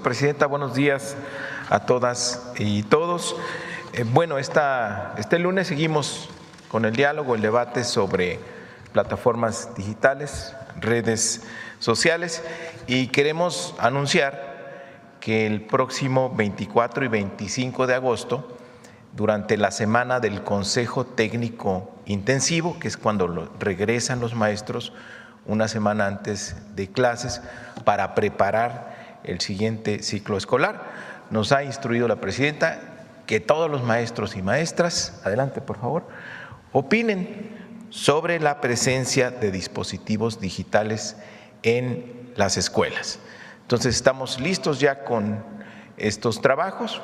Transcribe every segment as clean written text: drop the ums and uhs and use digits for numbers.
Presidenta. Buenos días a todas y todos. Este lunes seguimos con el diálogo, el debate sobre plataformas digitales, redes sociales, y queremos anunciar que el próximo 24 y 25 de agosto, durante la semana del Consejo Técnico Intensivo, que es cuando regresan los maestros una semana antes de clases para preparar el siguiente ciclo escolar, nos ha instruido la presidenta que todos los maestros y maestras, adelante por favor, opinen sobre la presencia de dispositivos digitales en las escuelas. Entonces estamos listos ya con estos trabajos.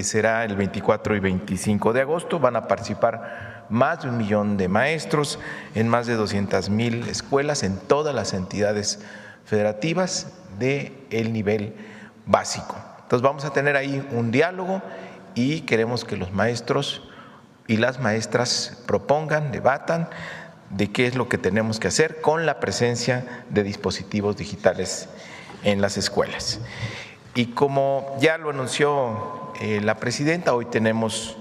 Será el 24 y 25 de agosto, van a participar más de 1 millón de maestros en más de 200,000 escuelas en todas las entidades federativas del nivel básico. Entonces vamos a tener ahí un diálogo y queremos que los maestros y las maestras propongan, debatan de qué es lo que tenemos que hacer con la presencia de dispositivos digitales en las escuelas. Y como ya lo anunció la presidenta, hoy tenemos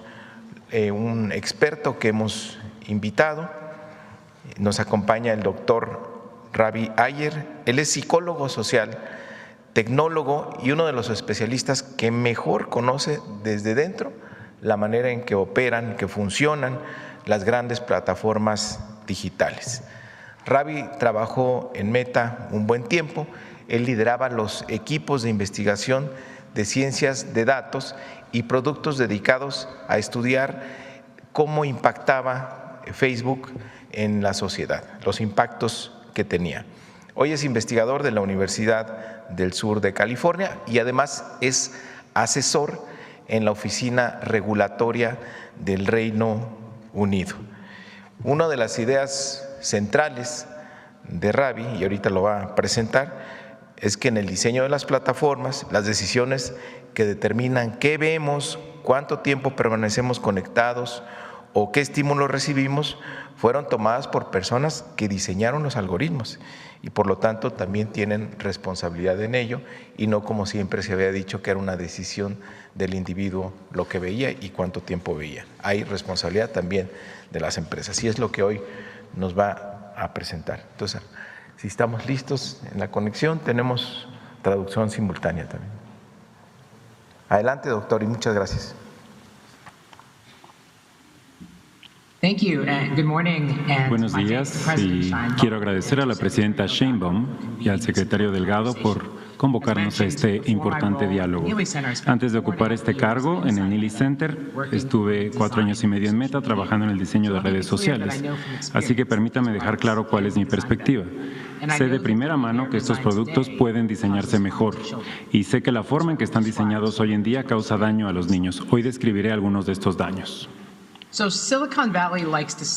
un experto que hemos invitado. Nos acompaña el doctor Ravi Ayer. Él es psicólogo social, tecnólogo y uno de los especialistas que mejor conoce desde dentro la manera en que operan, que funcionan las grandes plataformas digitales. Ravi trabajó en Meta un buen tiempo. Él lideraba los equipos de investigación de ciencias de datos y productos dedicados a estudiar cómo impactaba Facebook en la sociedad, los impactos que tenía. Hoy es investigador de la Universidad del Sur de California y además es asesor en la Oficina Regulatoria del Reino Unido. Una de las ideas centrales de Ravi, y ahorita lo va a presentar, es que en el diseño de las plataformas, las decisiones que determinan qué vemos, cuánto tiempo permanecemos conectados o qué estímulos recibimos, fueron tomadas por personas que diseñaron los algoritmos y por lo tanto también tienen responsabilidad en ello, y no como siempre se había dicho que era una decisión del individuo lo que veía y cuánto tiempo veía. Hay responsabilidad también de las empresas y es lo que hoy nos va a presentar. Entonces, si estamos listos en la conexión, tenemos traducción simultánea también. Adelante, doctor, y muchas gracias. Buenos días, y quiero agradecer a la presidenta Sheinbaum y al secretario Delgado por convocarnos a este importante diálogo. Antes de ocupar este cargo en el Neely Center, estuve 4 años y medio en Meta trabajando en el diseño de redes sociales, así que permítame dejar claro cuál es mi perspectiva. Sé de primera mano que estos productos pueden diseñarse mejor y sé que la forma en que están diseñados hoy en día causa daño a los niños. Hoy describiré algunos de estos daños.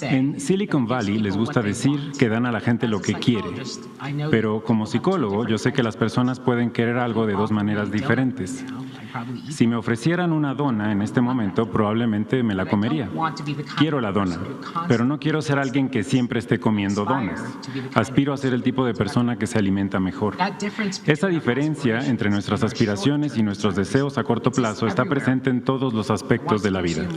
En Silicon Valley les gusta decir que dan a la gente lo que quiere, pero como psicólogo yo sé que las personas pueden querer algo de 2 maneras diferentes. Si me ofrecieran una dona en este momento, probablemente me la comería. Quiero la dona, pero no quiero ser alguien que siempre esté comiendo donas. Aspiro a ser el tipo de persona que se alimenta mejor. Esa diferencia entre nuestras aspiraciones y nuestros deseos a corto plazo está presente en todos los aspectos de la vida.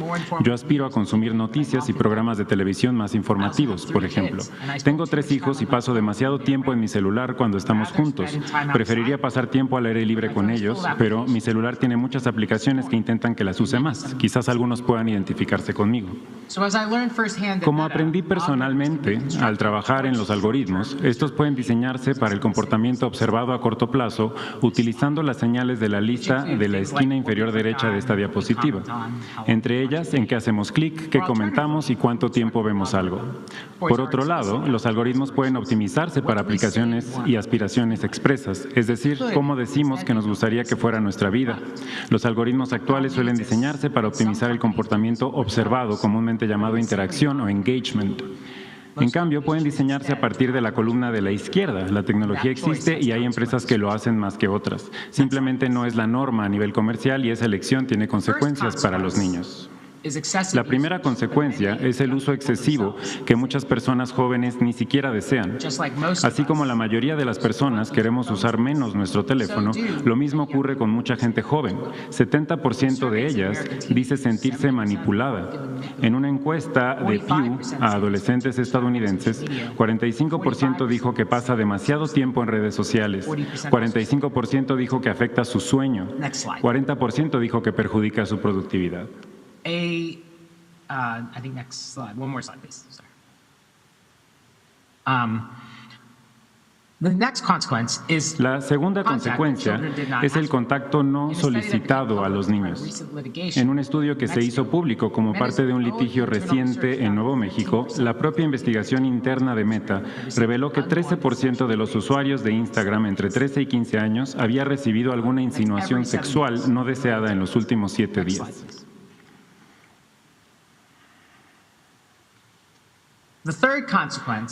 Yo aspiro a consumir noticias y programas de televisión más informativos, por ejemplo. Tengo 3 hijos y paso demasiado tiempo en mi celular cuando estamos juntos. Preferiría pasar tiempo al aire libre con ellos, pero mi celular tiene muchas aplicaciones que intentan que las use más. Quizás algunos puedan identificarse conmigo. Como aprendí personalmente al trabajar en los algoritmos, estos pueden diseñarse para el comportamiento observado a corto plazo utilizando las señales de la lista de la esquina inferior derecha de esta diapositiva. Entre ellas, en qué hacemos clic, qué comentamos y cuánto tiempo vemos algo. Por otro lado, los algoritmos pueden optimizarse para aplicaciones y aspiraciones expresas, es decir, cómo decimos que nos gustaría que fuera nuestra vida. Los algoritmos actuales suelen diseñarse para optimizar el comportamiento observado, comúnmente llamado interacción o engagement. En cambio, pueden diseñarse a partir de la columna de la izquierda. La tecnología existe y hay empresas que lo hacen más que otras. Simplemente no es la norma a nivel comercial y esa elección tiene consecuencias para los niños. La primera consecuencia es el uso excesivo que muchas personas jóvenes ni siquiera desean. Así como la mayoría de las personas queremos usar menos nuestro teléfono, lo mismo ocurre con mucha gente joven. 70% de ellas dice sentirse manipulada. En una encuesta de Pew a adolescentes estadounidenses, 45% dijo que pasa demasiado tiempo en redes sociales, 45% dijo que afecta su sueño, 40% dijo que perjudica su productividad. I think next slide. One more slide, please. Sorry. The next consequence is La segunda consecuencia es el contacto no solicitado a los niños. En un estudio que se hizo público como parte de un litigio reciente en Nuevo México, la propia investigación interna de Meta reveló que 13% de los usuarios de Instagram entre 13 y 15 años había recibido alguna insinuación sexual no deseada en los últimos 7 días.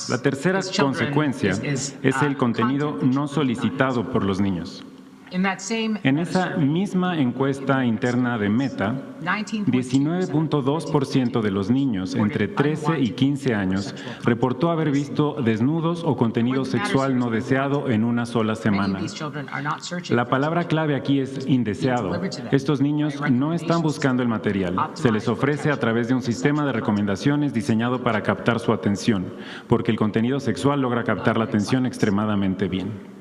La tercera consecuencia es el contenido no solicitado por los niños. En esa misma encuesta interna de Meta, 19.2% de los niños entre 13 y 15 años reportó haber visto desnudos o contenido sexual no deseado en una sola semana. La palabra clave aquí es indeseado. Estos niños no están buscando el material. Se les ofrece a través de un sistema de recomendaciones diseñado para captar su atención, porque el contenido sexual logra captar la atención extremadamente bien.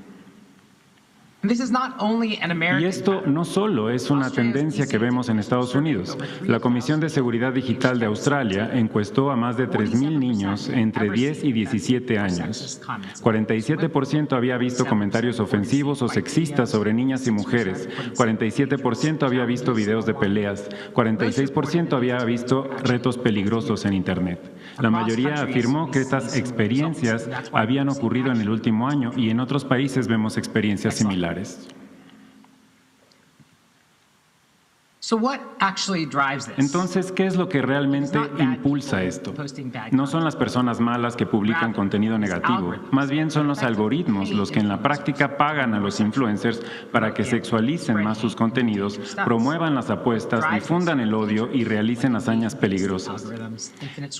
Y esto no solo es una tendencia que vemos en Estados Unidos. La Comisión de Seguridad Digital de Australia encuestó a más de 3,000 niños entre 10 y 17 años. 47% había visto comentarios ofensivos o sexistas sobre niñas y mujeres. 47% había visto videos de peleas. 46% había visto retos peligrosos en Internet. La mayoría afirmó que estas experiencias habían ocurrido en el último año y en otros países vemos experiencias similares. Entonces, ¿qué es lo que realmente impulsa esto? No son las personas malas que publican contenido negativo, más bien son los algoritmos los que en la práctica pagan a los influencers para que sexualicen más sus contenidos, promuevan las apuestas, difundan el odio y realicen hazañas peligrosas.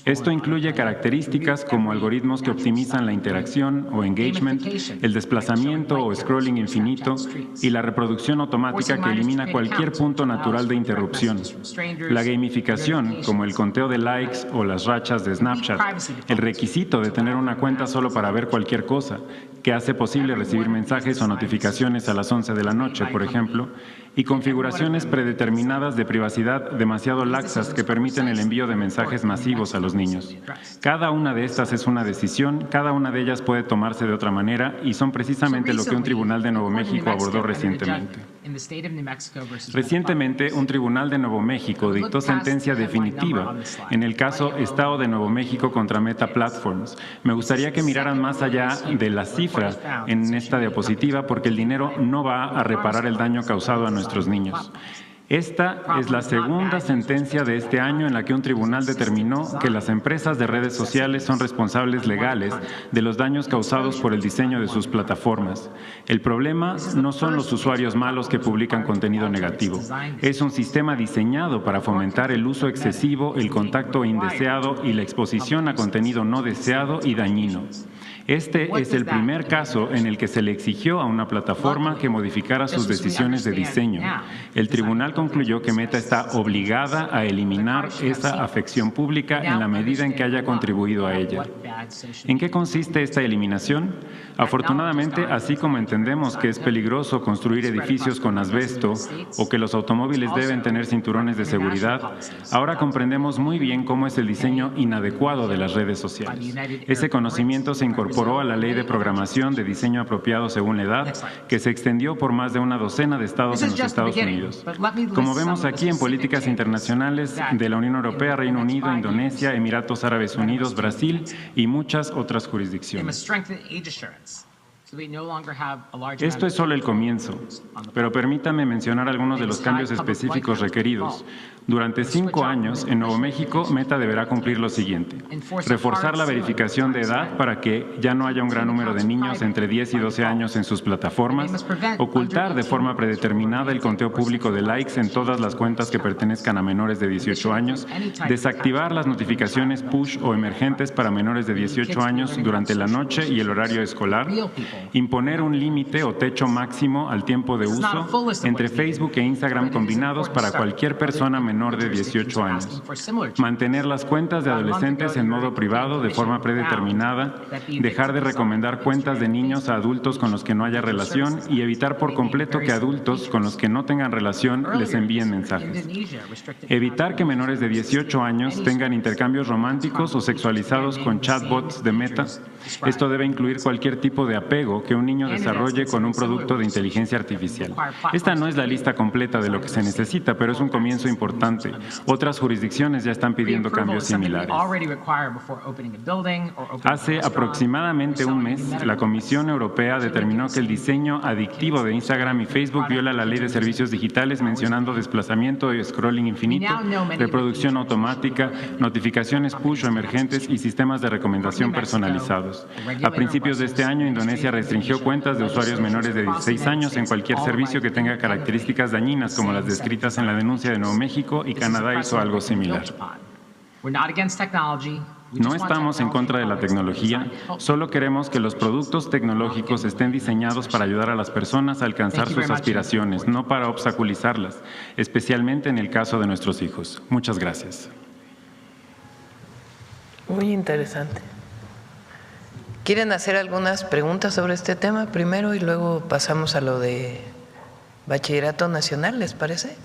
Esto incluye características como algoritmos que optimizan la interacción o engagement, el desplazamiento o scrolling infinito y la reproducción automática que elimina cualquier punto natural de interrupción. La gamificación, como el conteo de likes o las rachas de Snapchat, el requisito de tener una cuenta solo para ver cualquier cosa, que hace posible recibir mensajes o notificaciones a las 11 de la noche, por ejemplo, y configuraciones predeterminadas de privacidad demasiado laxas que permiten el envío de mensajes masivos a los niños. Cada una de estas es una decisión, cada una de ellas puede tomarse de otra manera y son precisamente lo que un tribunal de Nuevo México abordó recientemente. Recientemente, un tribunal de Nuevo México dictó sentencia definitiva en el caso Estado de Nuevo México contra Meta Platforms. Me gustaría que miraran más allá de las cifras en esta diapositiva porque el dinero no va a reparar el daño causado a nuestros niños. Esta es la segunda sentencia de este año en la que un tribunal determinó que las empresas de redes sociales son responsables legales de los daños causados por el diseño de sus plataformas. El problema no son los usuarios malos que publican contenido negativo. Es un sistema diseñado para fomentar el uso excesivo, el contacto indeseado y la exposición a contenido no deseado y dañino. Este es el primer caso en el que se le exigió a una plataforma que modificara sus decisiones de diseño. El tribunal concluyó que Meta está obligada a eliminar esa afección pública en la medida en que haya contribuido a ella. ¿En qué consiste esta eliminación? Afortunadamente, así como entendemos que es peligroso construir edificios con asbesto o que los automóviles deben tener cinturones de seguridad, ahora comprendemos muy bien cómo es el diseño inadecuado de las redes sociales. Ese conocimiento se incorporó a la Ley de Programación de Diseño Apropiado según la Edad, que se extendió por más de una docena de estados en los Estados Unidos. Como vemos aquí en políticas internacionales de la Unión Europea, Reino Unido, Indonesia, Emiratos Árabes Unidos, Brasil y muchas otras jurisdicciones. So we no longer have a large Esto es solo el comienzo, pero permítame mencionar algunos de los cambios específicos requeridos. Durante 5 años, en Nuevo México, Meta deberá cumplir lo siguiente: reforzar la verificación de edad para que ya no haya un gran número de niños entre 10 y 12 años en sus plataformas, ocultar de forma predeterminada el conteo público de likes en todas las cuentas que pertenezcan a menores de 18 años, desactivar las notificaciones push o emergentes para menores de 18 años durante la noche y el horario escolar, imponer un límite o techo máximo al tiempo de uso entre Facebook e Instagram combinados para cualquier persona menor de 18 años, mantener las cuentas de adolescentes en modo privado de forma predeterminada, dejar de recomendar cuentas de niños a adultos con los que no haya relación y evitar por completo que adultos con los que no tengan relación les envíen mensajes. Evitar que menores de 18 años tengan intercambios románticos o sexualizados con chatbots de Meta. Esto debe incluir cualquier tipo de apego que un niño desarrolle con un producto de inteligencia artificial. Esta no es la lista completa de lo que se necesita, pero es un comienzo importante. Otras jurisdicciones ya están pidiendo cambios similares. Hace aproximadamente un mes, la Comisión Europea determinó que el diseño adictivo de Instagram y Facebook viola la Ley de Servicios Digitales, mencionando desplazamiento y scrolling infinito, reproducción automática, notificaciones push o emergentes y sistemas de recomendación personalizados. A principios de este año, Indonesia restringió cuentas de usuarios menores de 16 años en cualquier servicio que tenga características dañinas como las descritas en la denuncia de Nuevo México, y Canadá hizo algo similar. No estamos en contra de la tecnología, solo queremos que los productos tecnológicos estén diseñados para ayudar a las personas a alcanzar sus aspiraciones, no para obstaculizarlas, especialmente en el caso de nuestros hijos. Muchas gracias. Muy interesante. ¿Quieren hacer algunas preguntas sobre este tema primero y luego pasamos a lo de Bachillerato Nacional, les parece?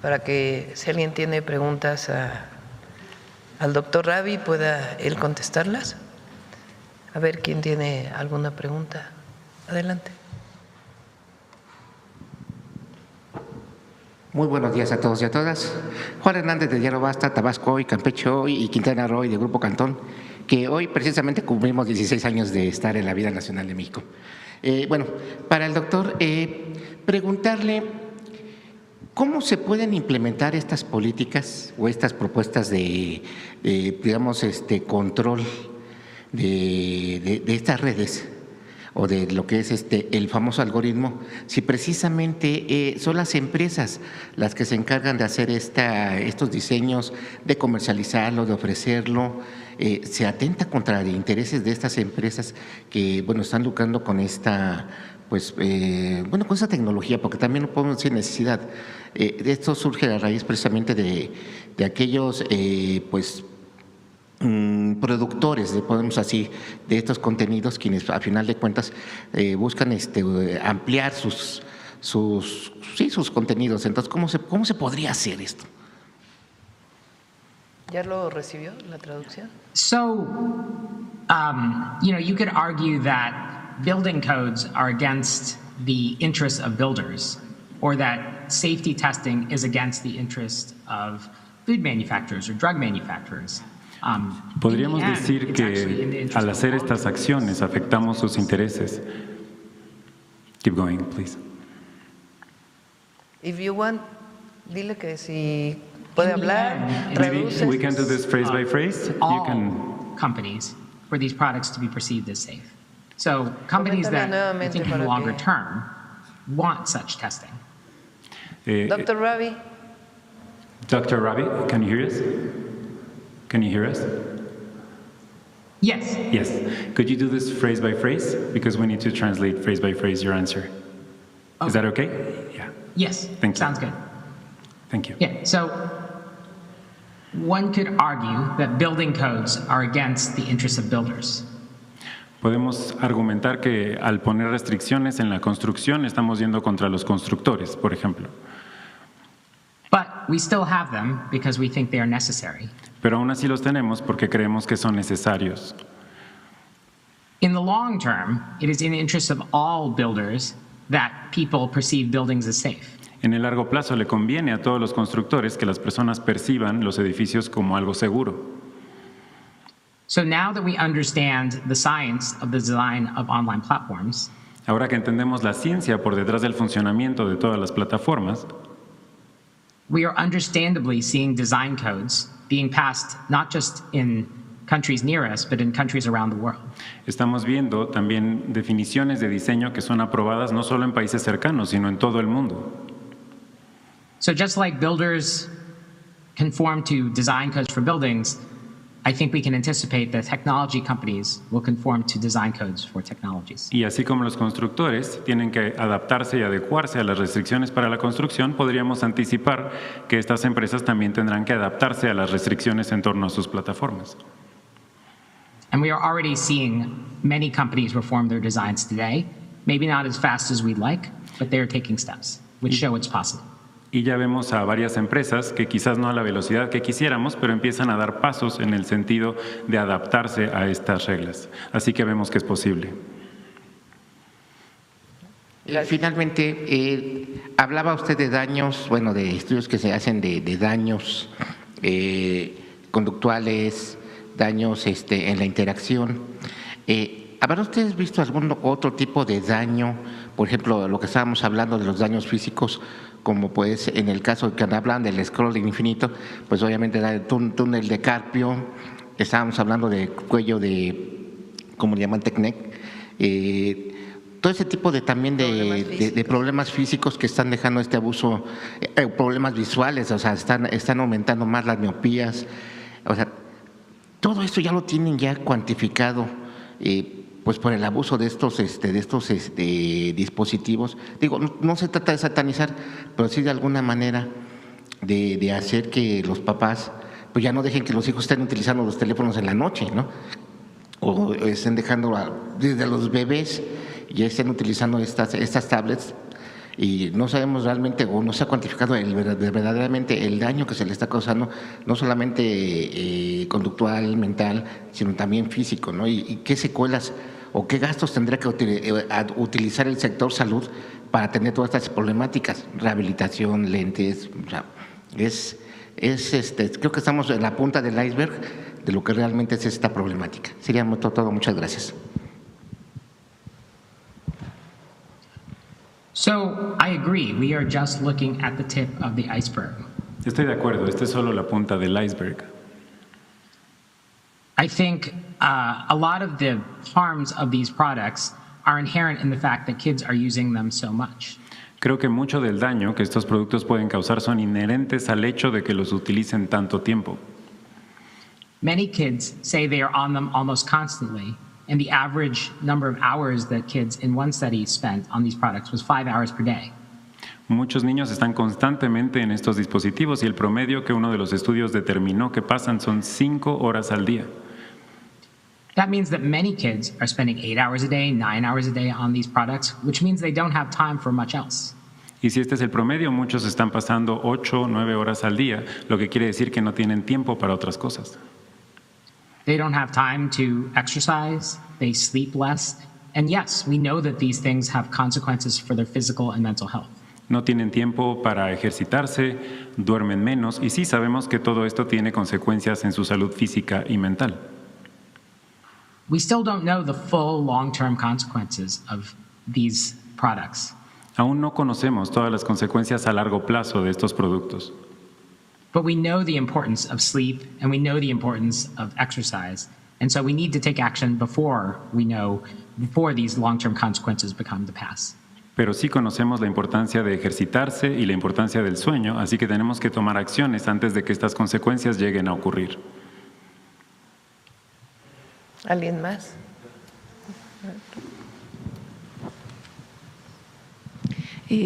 Para que si alguien tiene preguntas al doctor Ravi pueda él contestarlas. A ver quién tiene alguna pregunta. Adelante. Muy buenos días a todos y a todas. Juan Hernández de Diario Basta, Tabasco Hoy, Campeche Hoy y Quintana Roo de Grupo Cantón, que hoy precisamente cumplimos 16 años de estar en la vida nacional de México. Bueno, para el doctor, preguntarle ¿cómo se pueden implementar estas políticas o estas propuestas de digamos, control de estas redes o de lo que es el famoso algoritmo, si precisamente son las empresas las que se encargan de hacer estos diseños, de comercializarlo, de ofrecerlo? ¿Se atenta contra los intereses de estas empresas que, bueno, están lucrando con esta… pues, bueno, con esa tecnología, porque también no podemos decir necesidad. Esto surge a raíz precisamente de aquellos, pues, productores, podemos así, de estos contenidos, quienes a final de cuentas buscan ampliar sus contenidos. Entonces, ¿cómo se podría hacer esto? ¿Ya lo recibió la traducción? So, you could argue that building codes are against the interests of builders, or that safety testing is against the interest of food manufacturers or drug manufacturers. Podríamos decir que al hacer estas acciones afectamos sus intereses. Keep going, please. If you want, dile que si puede hablar, Maybe traduce. we can do this phrase by phrase. You All can. companies for these products to be perceived as safe. So companies that I think in the longer term want such testing. Dr. Ravi. Dr. Ravi, can you hear us? Can you hear us? Yes. Yes. Could you do this phrase by phrase? Because we need to translate phrase by phrase your answer. Is that okay? Yeah. Yes. Thank you. Sounds good. Thank you. Yeah. So one could argue that building codes are against the interests of builders. Podemos argumentar que al poner restricciones en la construcción estamos yendo contra los constructores, por ejemplo. But we still have them because we think they are necessary. Pero aún así los tenemos porque creemos que son necesarios. In the long term, it is in the interest of all builders that people perceive buildings as safe. En el largo plazo le conviene a todos los constructores que las personas perciban los edificios como algo seguro. So now that we understand the science of the design of online platforms, Ahora que entendemos la ciencia por detrás del funcionamiento de todas las plataformas, we are understandably seeing design codes being passed not just in countries near us, but in countries around the world. estamos viendo también definiciones de diseño que son aprobadas no solo en países cercanos, sino en todo el mundo. So just like builders conform to design codes for buildings, I think we can anticipate that technology companies will conform to design codes for technologies. Y así como los constructores tienen que adaptarse y adecuarse a las restricciones para la construcción, podríamos anticipar que estas empresas también tendrán que adaptarse a las restricciones en torno a sus plataformas. And we are already seeing many companies reform their designs today, maybe not as fast as we'd like, but they are taking steps, which show it's possible. Y ya vemos a varias empresas que quizás no a la velocidad que quisiéramos, pero empiezan a dar pasos en el sentido de adaptarse a estas reglas. Así que vemos que es posible. Finalmente, hablaba usted de daños, bueno, de estudios que se hacen de daños conductuales, daños en la interacción. ¿Habrán ustedes visto algún otro tipo de daño? Por ejemplo, lo que estábamos hablando de los daños físicos, como pues en el caso que hablan del scrolling infinito, pues obviamente da el túnel de Carpio, estábamos hablando de cuello de, como le llaman, Tecnec, todo ese tipo de también de problemas físicos que están dejando este abuso, problemas visuales, o sea, están aumentando más las miopías, o sea, todo esto ya lo tienen ya cuantificado, pues por el abuso de estos dispositivos. Digo, no se trata de satanizar, pero sí de alguna manera de hacer que los papás pues ya no dejen que los hijos estén utilizando los teléfonos en la noche, ¿no? O estén dejando desde los bebés ya estén utilizando estas tablets y no sabemos realmente o no se ha cuantificado verdaderamente el daño que se le está causando, no solamente conductual, mental, sino también físico, ¿no? Y qué secuelas o qué gastos tendría que utilizar el sector salud para atender todas estas problemáticas, rehabilitación, lentes, o sea, creo que estamos en la punta del iceberg de lo que realmente es esta problemática. Sería todo, muchas gracias. So I agree, we are just looking at the tip of the iceberg. Estoy de acuerdo, esta es solo la punta del iceberg. I think a lot of the harms of these products are inherent in the fact that kids are using them so much. Creo que mucho del daño que estos productos pueden causar son inherentes al hecho de que los utilicen tanto tiempo. Many kids say they are on them almost constantly, and the average number of hours that kids in one study spent on these products was 5 hours per day. Muchos niños están constantemente en estos dispositivos y el promedio que uno de los estudios determinó que pasan son 5 horas al día. That means that many kids are spending 8 hours a day, 9 hours a day on these products, which means they don't have time for much else. Y si este es el promedio, muchos están pasando 8 o 9 horas al día, lo que quiere decir que no tienen tiempo para otras cosas. They don't have time to exercise, they sleep less, and yes, we know that these things have consequences for their physical and mental health. No tienen tiempo para ejercitarse, duermen menos y sí sabemos que todo esto tiene consecuencias en su salud física y mental. We still don't know the full long-term consequences of these products. Aún no conocemos todas las consecuencias a largo plazo de estos productos. But we know the importance of sleep and we know the importance of exercise. And so we need to take action before these long-term consequences become the past. Pero sí conocemos la importancia de ejercitarse y la importancia del sueño, así que tenemos que tomar acciones antes de que estas consecuencias lleguen a ocurrir. ¿Alguien más?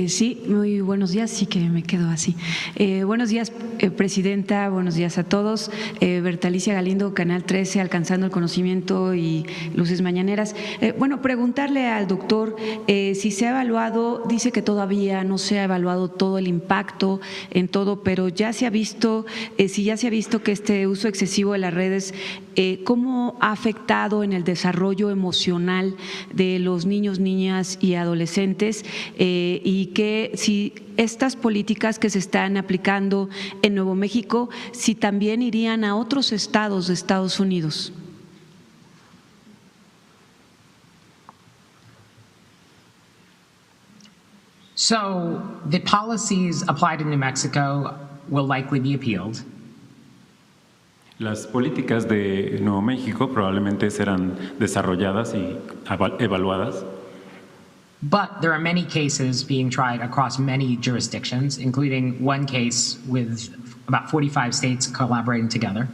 Sí, muy buenos días, sí que me quedo así. Buenos días, Presidenta, buenos días a todos. Bertalicia Galindo, Canal 13, Alcanzando el Conocimiento y Luces Mañaneras. Bueno, preguntarle al doctor si se ha evaluado, dice que todavía no se ha evaluado todo el impacto en todo, pero ya se ha visto, si ya se ha visto que este uso excesivo de las redes, ¿cómo ha afectado en el desarrollo emocional de los niños, niñas y adolescentes? Y que si estas políticas que se están aplicando en Nuevo México, si también irían a otros estados de Estados Unidos. So the policies applied in New Mexico will likely be appealed. Las políticas de Nuevo México probablemente serán desarrolladas y evaluadas, But there are many cases being tried across many jurisdictions, including one case with about 45 states collaborating together.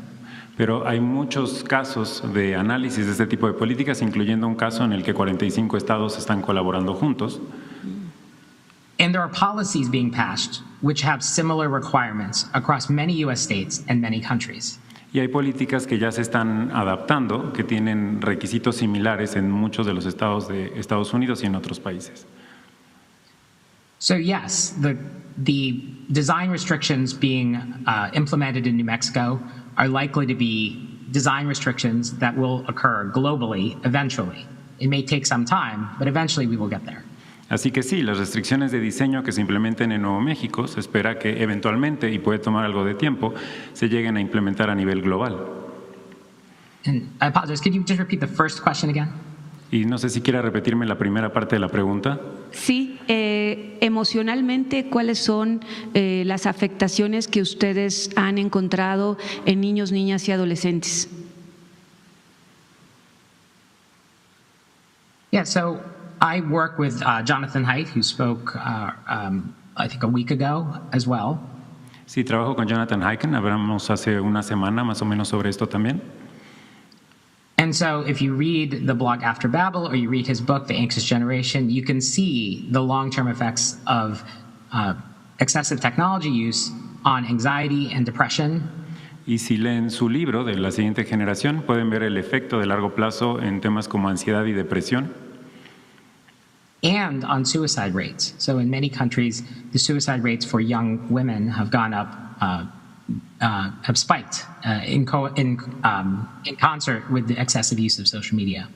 pero hay muchos casos de análisis de este tipo de políticas, incluyendo un caso en el que 45 estados están colaborando juntos. And there are policies being passed which have similar requirements across many U.S. states and many countries. Y hay políticas que ya se están adaptando, que tienen requisitos similares en muchos de los estados de Estados Unidos y en otros países. So yes, the design restrictions being implemented in New Mexico are likely to be design restrictions that will occur globally eventually. It may take some time, but eventually we will get there. Así que sí, las restricciones de diseño que se implementen en Nuevo México se espera que eventualmente, y puede tomar algo de tiempo, se lleguen a implementar a nivel global. And I apologize, could you just repeat the first question again? Y no sé si quiera repetirme la primera parte de la pregunta. Sí, emocionalmente, ¿cuáles son las afectaciones que ustedes han encontrado en niños, niñas y adolescentes? Yeah, so I work with Jonathan Haidt, who spoke, I think, a week ago as well. Sí, trabajo con Jonathan Haidt, hablamos hace una semana más o menos sobre esto también. And so if you read the blog After Babel or you read his book, The Anxious Generation, you can see the long-term effects of excessive technology use on anxiety and depression. Y si leen su libro de la siguiente generación, pueden ver el efecto de largo plazo en temas como ansiedad y depresión. And on suicide rates. So in many countries, the suicide rates for young women have gone up, have spiked in concert with the excessive use of social media.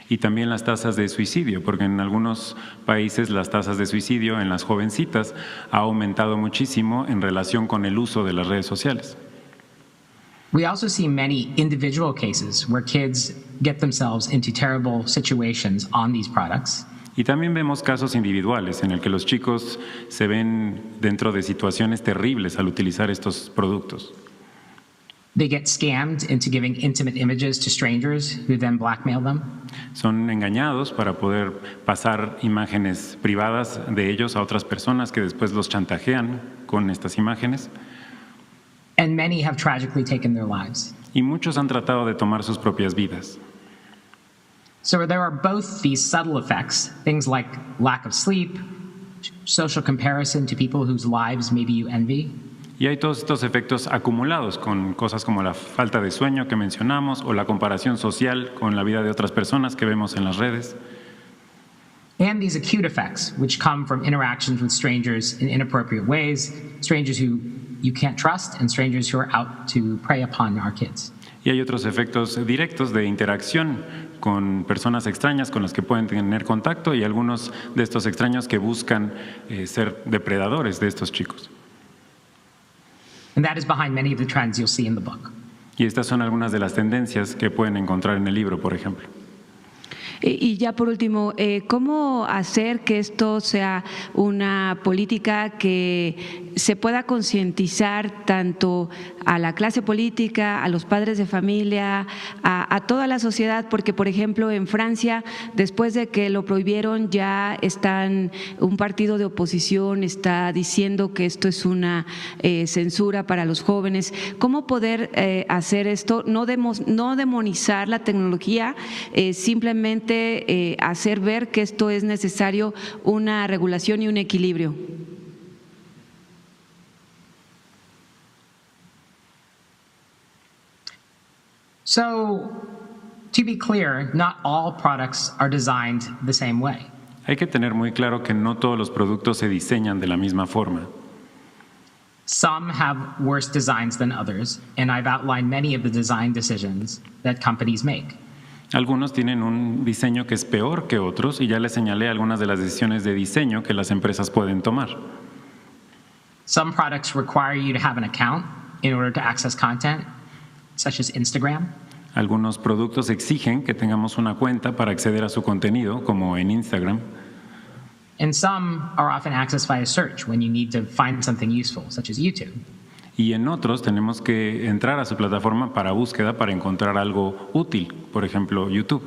Y también las tasas de suicidio, porque en algunos países las tasas de suicidio en las jovencitas ha aumentado muchísimo en relación con el uso de las redes sociales. We also see many individual cases where kids get themselves into terrible situations on these products. Y también vemos casos individuales en el que los chicos se ven dentro de situaciones terribles al utilizar estos productos. They get scammed into giving intimate images to strangers who then blackmail them. Son engañados para poder pasar imágenes privadas de ellos a otras personas que después los chantajean con estas imágenes. And many have tragically taken their lives. Y muchos han tratado de tomar sus propias vidas. So there are both these subtle effects, things like lack of sleep, social comparison to people whose lives maybe you envy. Y hay todos estos efectos acumulados con cosas como la falta de sueño que mencionamos o la comparación social con la vida de otras personas que vemos en las redes. And these acute effects, which come from interactions with strangers in inappropriate ways, strangers who you can't trust and strangers who are out to prey upon our kids. Y hay otros efectos directos de interacción con personas extrañas con las que pueden tener contacto y algunos de estos extraños que buscan ser depredadores de estos chicos. And that is behind many of the trends you'll see in the book. Y estas son algunas de las tendencias que pueden encontrar en el libro, por ejemplo. Y ya por último, ¿cómo hacer que esto sea una política que se pueda concientizar tanto a la clase política, a los padres de familia, a toda la sociedad? Porque, por ejemplo, en Francia, después de que lo prohibieron, ya un partido de oposición está diciendo que esto es una censura para los jóvenes. ¿Cómo poder hacer esto? No demonizar la tecnología, simplemente hacer ver que esto es necesario una regulación y un equilibrio. So, to be clear, not all products are designed the same way. Hay que tener muy claro que no todos los productos se diseñan de la misma forma. Some have worse designs than others, and I've outlined many of the design decisions that companies make. Algunos tienen un diseño que es peor que otros y ya les señalé algunas de las decisiones de diseño que las empresas pueden tomar. Some products require you to have an account in order to access content, such as Instagram. Algunos productos exigen que tengamos una cuenta para acceder a su contenido, como en Instagram. And some are often accessed via search when you need to find something useful, such as YouTube. Y en otros tenemos que entrar a su plataforma para búsqueda para encontrar algo útil, por ejemplo, YouTube.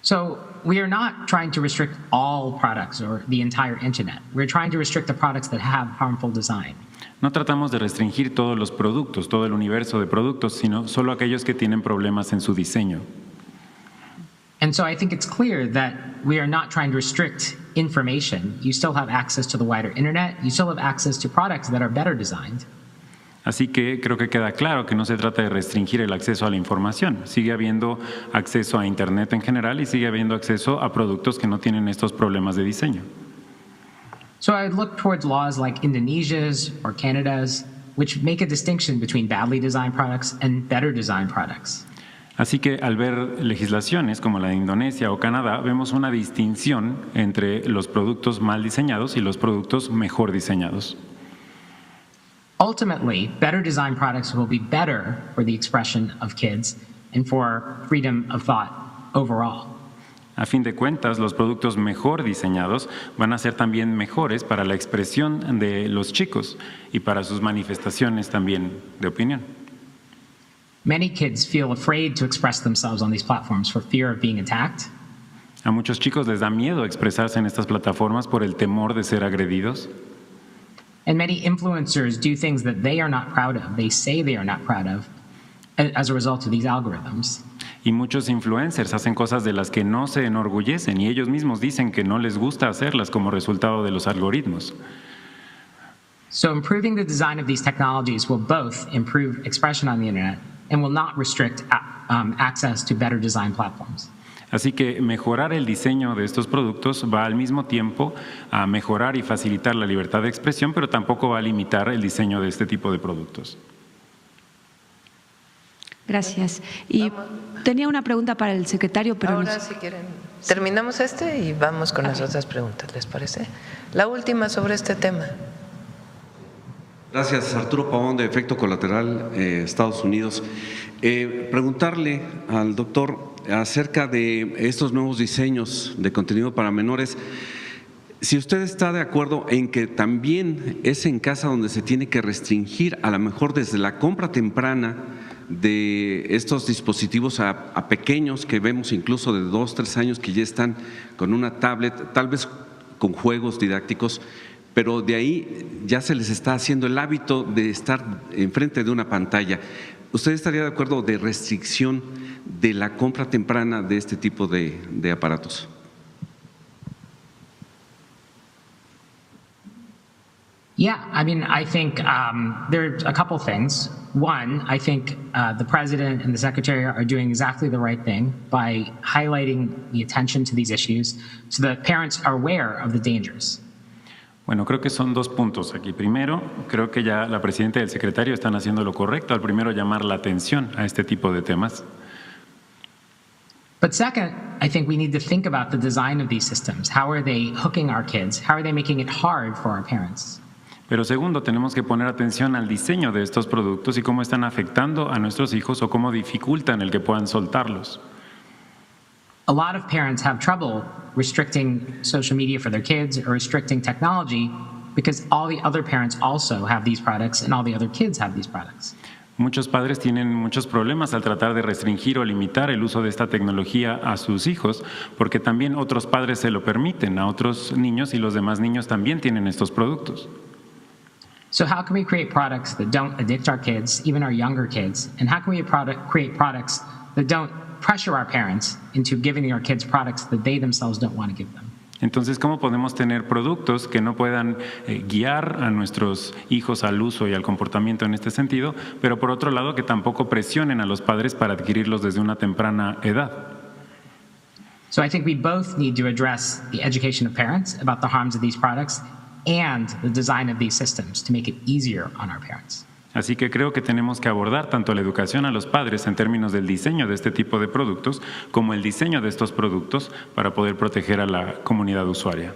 So we are not trying to restrict all products or the entire internet. We're trying to restrict the products that have harmful design. No tratamos de restringir todos los productos, todo el universo de productos, sino solo aquellos que tienen problemas en su diseño. And so I think it's clear that we are not trying to restrict information. You still have access to the wider internet. You still have access to products that are better designed. Así que creo que queda claro que no se trata de restringir el acceso a la información. Sigue habiendo acceso a Internet en general y sigue habiendo acceso a productos que no tienen estos problemas de diseño. So I would look towards laws like Indonesia's or Canada's, which make a distinction between badly designed products and better designed products. Así que al ver legislaciones como la de Indonesia o Canadá, vemos una distinción entre los productos mal diseñados y los productos mejor diseñados. Ultimately, better designed products will be better for the expression of kids and for freedom of thought overall. A fin de cuentas, los productos mejor diseñados van a ser también mejores para la expresión de los chicos y para sus manifestaciones también de opinión. Many kids feel afraid to express themselves on these platforms for fear of being attacked. A muchos chicos les da miedo expresarse en estas plataformas por el temor de ser agredidos. And many influencers do things that they are not proud of, they say they are not proud of, as a result of these algorithms. Y muchos influencers hacen cosas de las que no se enorgullecen y ellos mismos dicen que no les gusta hacerlas como resultado de los algoritmos. So improving the design of these technologies will both improve expression on the internet and will not restrict access to better designed platforms. Así que mejorar el diseño de estos productos va al mismo tiempo a mejorar y facilitar la libertad de expresión, pero tampoco va a limitar el diseño de este tipo de productos. Gracias. Y tenía una pregunta para el secretario, pero Ahora, si quieren, terminamos este y vamos con las otras preguntas, ¿les parece? La última sobre este tema. Gracias, Arturo Pavón, de Efecto Colateral, Estados Unidos. Preguntarle al doctor acerca de estos nuevos diseños de contenido para menores, si usted está de acuerdo en que también es en casa donde se tiene que restringir, a lo mejor desde la compra temprana de estos dispositivos a pequeños que vemos incluso de 2, 3 años que ya están con una tablet, tal vez con juegos didácticos, pero de ahí ya se les está haciendo el hábito de estar enfrente de una pantalla. ¿Usted estaría de acuerdo de restricción de la compra temprana de este tipo de aparatos? Yeah, I mean, I think there are a couple things. One, I think the president and the secretary are doing exactly the right thing by highlighting the attention to these issues so that parents are aware of the dangers. Bueno, creo que son dos puntos aquí. Primero, creo que ya la presidenta y el secretario están haciendo lo correcto al primero llamar la atención a este tipo de temas. But second, I think we need to think about the design of these systems. How are they hooking our kids? How are they making it hard for our parents? Pero segundo, tenemos que poner atención al diseño de estos productos y cómo están afectando a nuestros hijos o cómo dificultan el que puedan soltarlos. A lot of parents have trouble restricting social media for their kids or restricting technology because all the other parents also have these products and all the other kids have these products. Muchos padres tienen muchos problemas al tratar de restringir o limitar el uso de esta tecnología a sus hijos, porque también otros padres se lo permiten a otros niños y los demás niños también tienen estos productos. So how can we create products that don't addict our kids, even our younger kids? And how can we create products that don't pressure our parents into giving our kids products that they themselves don't want to give them? Entonces, ¿cómo podemos tener productos que no puedan guiar a nuestros hijos al uso y al comportamiento en este sentido, pero por otro lado que tampoco presionen a los padres para adquirirlos desde una temprana edad? So I think we both need to address the education of parents about the harms of these products and the design of these systems to make it easier on our parents. Así que creo que tenemos que abordar tanto la educación a los padres en términos del diseño de este tipo de productos como el diseño de estos productos para poder proteger a la comunidad usuaria.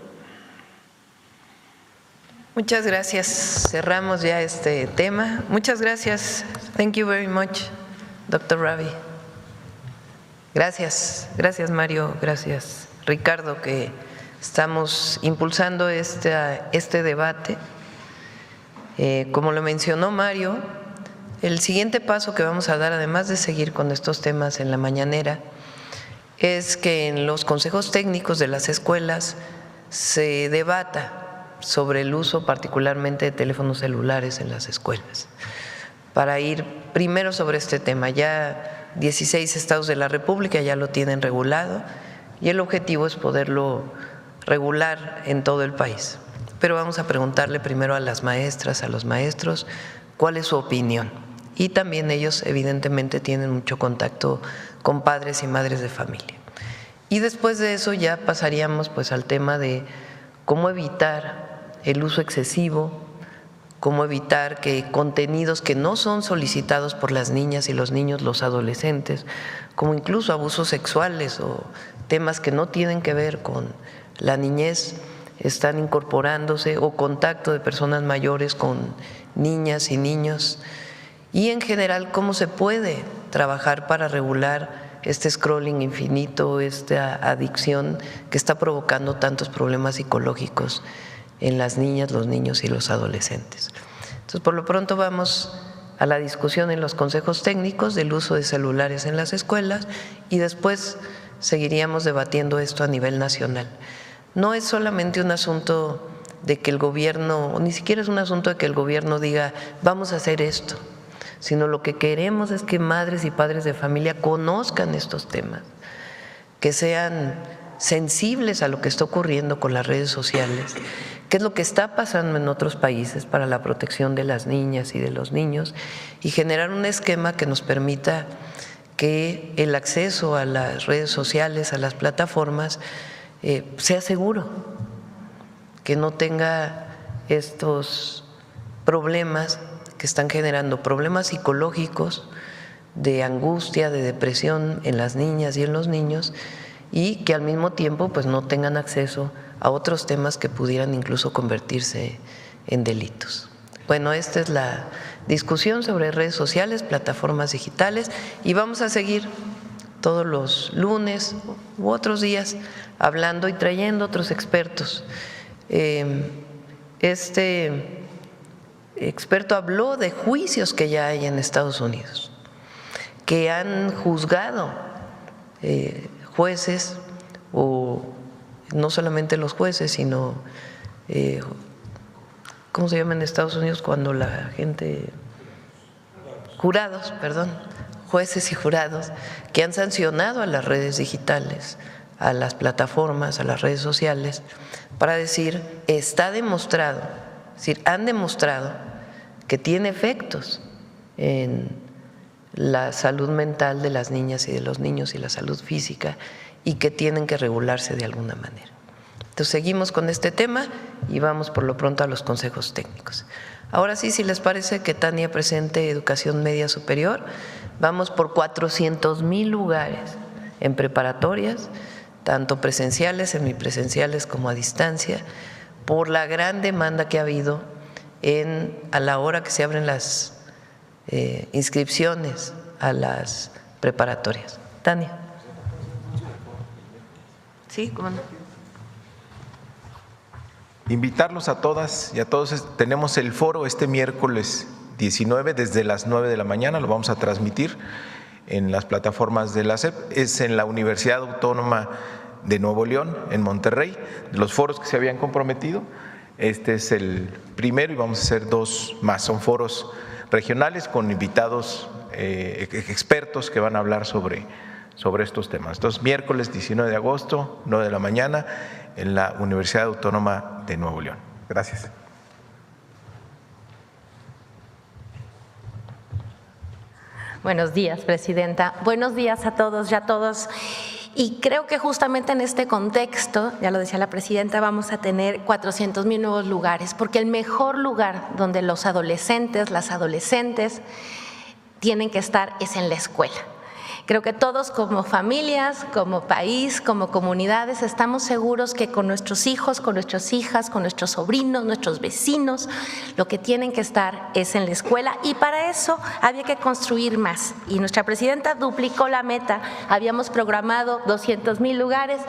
Muchas gracias. Cerramos ya este tema. Muchas gracias. Thank you very much, Dr. Ravi. Gracias. Gracias, Mario. Gracias, Ricardo, que Estamos impulsando este debate. Como lo mencionó Mario, el siguiente paso que vamos a dar, además de seguir con estos temas en la mañanera, es que en los consejos técnicos de las escuelas se debata sobre el uso particularmente de teléfonos celulares en las escuelas, para ir primero sobre este tema. Ya 16 estados de la República ya lo tienen regulado y el objetivo es poderlo regular en todo el país. Pero vamos a preguntarle primero a las maestras, a los maestros, cuál es su opinión. Y también ellos evidentemente tienen mucho contacto con padres y madres de familia. Y después de eso ya pasaríamos pues al tema de cómo evitar el uso excesivo, cómo evitar que contenidos que no son solicitados por las niñas y los niños, los adolescentes, como incluso abusos sexuales o temas que no tienen que ver con la niñez, están incorporándose, o contacto de personas mayores con niñas y niños, y en general cómo se puede trabajar para regular este scrolling infinito, esta adicción que está provocando tantos problemas psicológicos en las niñas, los niños y los adolescentes. Entonces, por lo pronto vamos a la discusión en los consejos técnicos del uso de celulares en las escuelas y después seguiríamos debatiendo esto a nivel nacional. No es solamente un asunto de que el gobierno, o ni siquiera es un asunto de que el gobierno diga vamos a hacer esto, sino lo que queremos es que madres y padres de familia conozcan estos temas, que sean sensibles a lo que está ocurriendo con las redes sociales, qué es lo que está pasando en otros países para la protección de las niñas y de los niños, y generar un esquema que nos permita que el acceso a las redes sociales, a las plataformas, sea seguro, que no tenga estos problemas que están generando problemas psicológicos, de angustia, de depresión en las niñas y en los niños, y que al mismo tiempo pues no tengan acceso a otros temas que pudieran incluso convertirse en delitos. Bueno, esta es la discusión sobre redes sociales, plataformas digitales, y vamos a seguir todos los lunes u otros días hablando y trayendo otros expertos. Este experto habló de juicios que ya hay en Estados Unidos, que han juzgado jueces, o no solamente los jueces, sino, ¿cómo se llama en Estados Unidos cuando la gente? Jurados, perdón, jueces y jurados, que han sancionado a las redes digitales, a las plataformas, a las redes sociales, para decir, está demostrado, es decir, han demostrado que tiene efectos en la salud mental de las niñas y de los niños y la salud física, y que tienen que regularse de alguna manera. Entonces seguimos con este tema y vamos por lo pronto a los consejos técnicos. Ahora sí, si les parece que Tania presente educación media superior, vamos por 400,000 lugares en preparatorias, tanto presenciales, semipresenciales como a distancia, por la gran demanda que ha habido a la hora que se abren las inscripciones a las preparatorias. Tania. Sí, ¿cómo no? Invitarlos a todas y a todos. Tenemos el foro este miércoles 19 desde las 9 de la mañana, lo vamos a transmitir en las plataformas de la SEP. Es en la Universidad Autónoma de Nuevo León, en Monterrey, de los foros que se habían comprometido. Este es el primero y vamos a hacer 2 más. Son foros regionales con invitados expertos que van a hablar sobre estos temas. Entonces, miércoles 19 de agosto, 9 de la mañana, en la Universidad Autónoma de Nuevo León. Gracias. Buenos días, Presidenta. Buenos días a todos y a todas. Y creo que justamente en este contexto, ya lo decía la Presidenta, vamos a tener 400,000 nuevos lugares, porque el mejor lugar donde los adolescentes, las adolescentes tienen que estar es en la escuela. Creo que todos como familias, como país, como comunidades, estamos seguros que con nuestros hijos, con nuestras hijas, con nuestros sobrinos, nuestros vecinos, lo que tienen que estar es en la escuela, y para eso había que construir más. Y nuestra presidenta duplicó la meta. Habíamos programado 200,000 lugares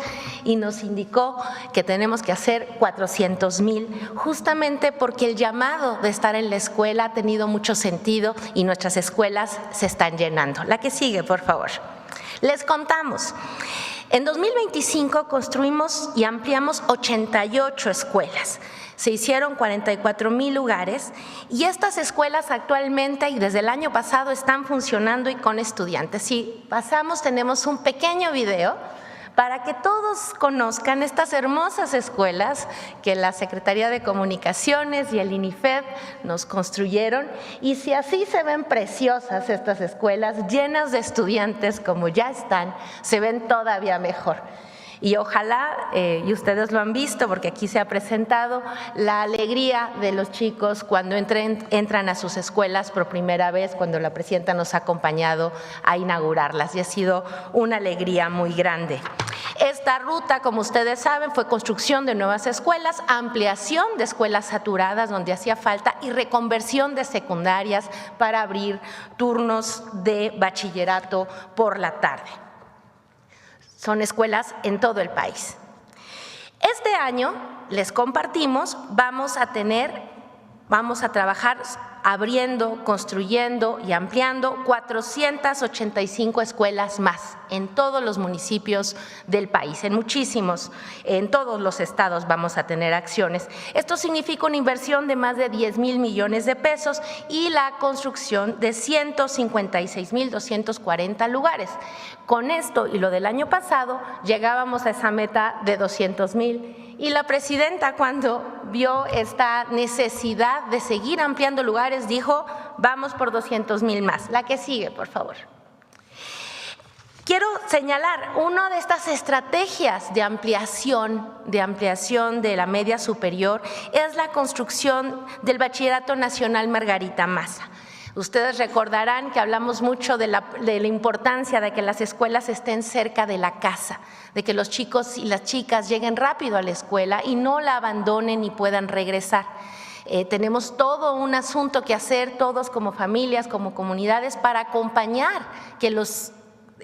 y nos indicó que tenemos que hacer 400,000, justamente porque el llamado de estar en la escuela ha tenido mucho sentido y nuestras escuelas se están llenando. La que sigue, por favor. Les contamos. En 2025 construimos y ampliamos 88 escuelas. Se hicieron 44,000 lugares y estas escuelas actualmente y desde el año pasado están funcionando y con estudiantes. Si pasamos, tenemos un pequeño video para que todos conozcan estas hermosas escuelas que la Secretaría de Comunicaciones y el INIFED nos construyeron. Y si así se ven preciosas estas escuelas, llenas de estudiantes como ya están, se ven todavía mejor. Y ojalá, y ustedes lo han visto porque aquí se ha presentado, la alegría de los chicos cuando entran a sus escuelas por primera vez, cuando la presidenta nos ha acompañado a inaugurarlas, y ha sido una alegría muy grande. Esta ruta, como ustedes saben, fue construcción de nuevas escuelas, ampliación de escuelas saturadas donde hacía falta y reconversión de secundarias para abrir turnos de bachillerato por la tarde. Son escuelas en todo el país. Este año, les compartimos, vamos a trabajar abriendo, construyendo y ampliando 485 escuelas más en todos los municipios del país, en todos los estados vamos a tener acciones. Esto significa una inversión de más de 10,000 millones de pesos y la construcción de 156,240 lugares. Con esto y lo del año pasado llegábamos a esa meta de 200,000. Y la presidenta, cuando vio esta necesidad de seguir ampliando lugares, dijo, vamos por 200,000 más. La que sigue, por favor. Quiero señalar una de estas estrategias de ampliación de la media superior es la construcción del Bachillerato Nacional Margarita Maza. Ustedes recordarán que hablamos mucho de la importancia de que las escuelas estén cerca de la casa, de que los chicos y las chicas lleguen rápido a la escuela y no la abandonen y puedan regresar. Tenemos todo un asunto que hacer todos como familias, como comunidades, para acompañar que los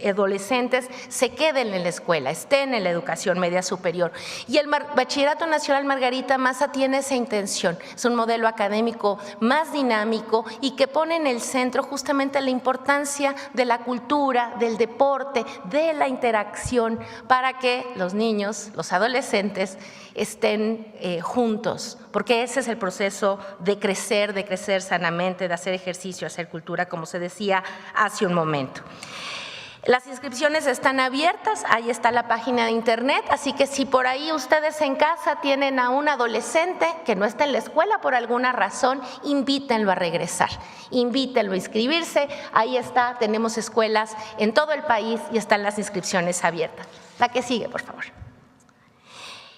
adolescentes se queden en la escuela, estén en la educación media superior. Y el Bachillerato Nacional Margarita Maza tiene esa intención. Es un modelo académico más dinámico y que pone en el centro justamente la importancia de la cultura, del deporte, de la interacción, para que los niños, los adolescentes, estén juntos, porque ese es el proceso de crecer sanamente, de hacer ejercicio, hacer cultura, como se decía hace un momento. Las inscripciones están abiertas, ahí está la página de internet, así que si por ahí ustedes en casa tienen a un adolescente que no está en la escuela por alguna razón, invítenlo a regresar, invítenlo a inscribirse, ahí está, tenemos escuelas en todo el país y están las inscripciones abiertas. La que sigue, por favor.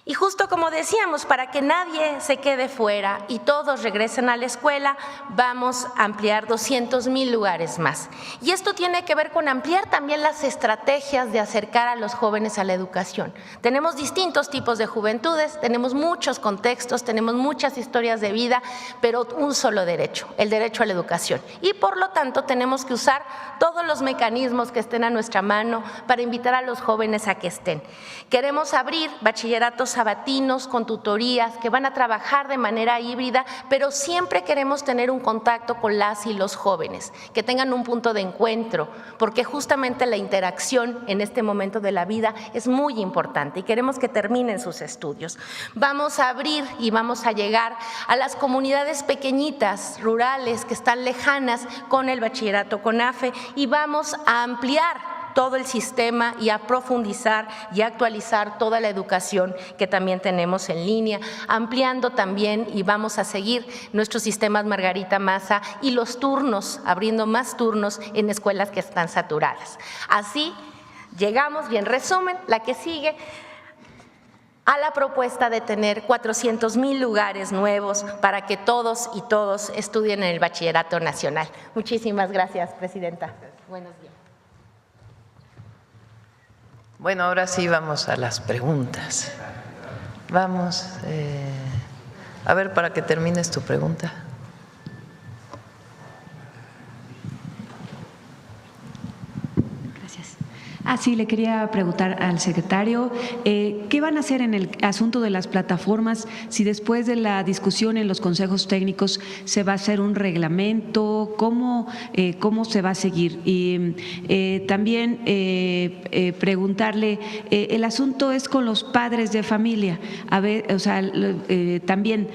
Y justo como decíamos, para que nadie se quede fuera y todos regresen a la escuela, vamos a ampliar 200,000 lugares más. Y esto tiene que ver con ampliar también las estrategias de acercar a los jóvenes a la educación. Tenemos distintos tipos de juventudes, tenemos muchos contextos, tenemos muchas historias de vida, pero un solo derecho, el derecho a la educación. Y por lo tanto tenemos que usar todos los mecanismos que estén a nuestra mano para invitar a los jóvenes a que estén. Queremos abrir bachilleratos sabatinos con tutorías que van a trabajar de manera híbrida, pero siempre queremos tener un contacto con las y los jóvenes, que tengan un punto de encuentro, porque justamente la interacción en este momento de la vida es muy importante y queremos que terminen sus estudios. Vamos a abrir y vamos a llegar a las comunidades pequeñitas, rurales, que están lejanas con el bachillerato CONAFE, y vamos a ampliar todo el sistema y a profundizar y actualizar toda la educación que también tenemos en línea, ampliando también y vamos a seguir nuestros sistemas Margarita Maza y los turnos, abriendo más turnos en escuelas que están saturadas. Así llegamos, y en resumen, la que sigue, a la propuesta de tener 400,000 lugares nuevos para que todos y todos estudien en el Bachillerato Nacional. Muchísimas gracias, Presidenta. Buenos días. Bueno, ahora sí vamos a las preguntas. Vamos, a ver, para que termines tu pregunta. Sí, le quería preguntar al secretario, ¿qué van a hacer en el asunto de las plataformas si después de la discusión en los consejos técnicos se va a hacer un reglamento? ¿Cómo se va a seguir? Y también preguntarle, el asunto es con los padres de familia. A ver, o sea, también…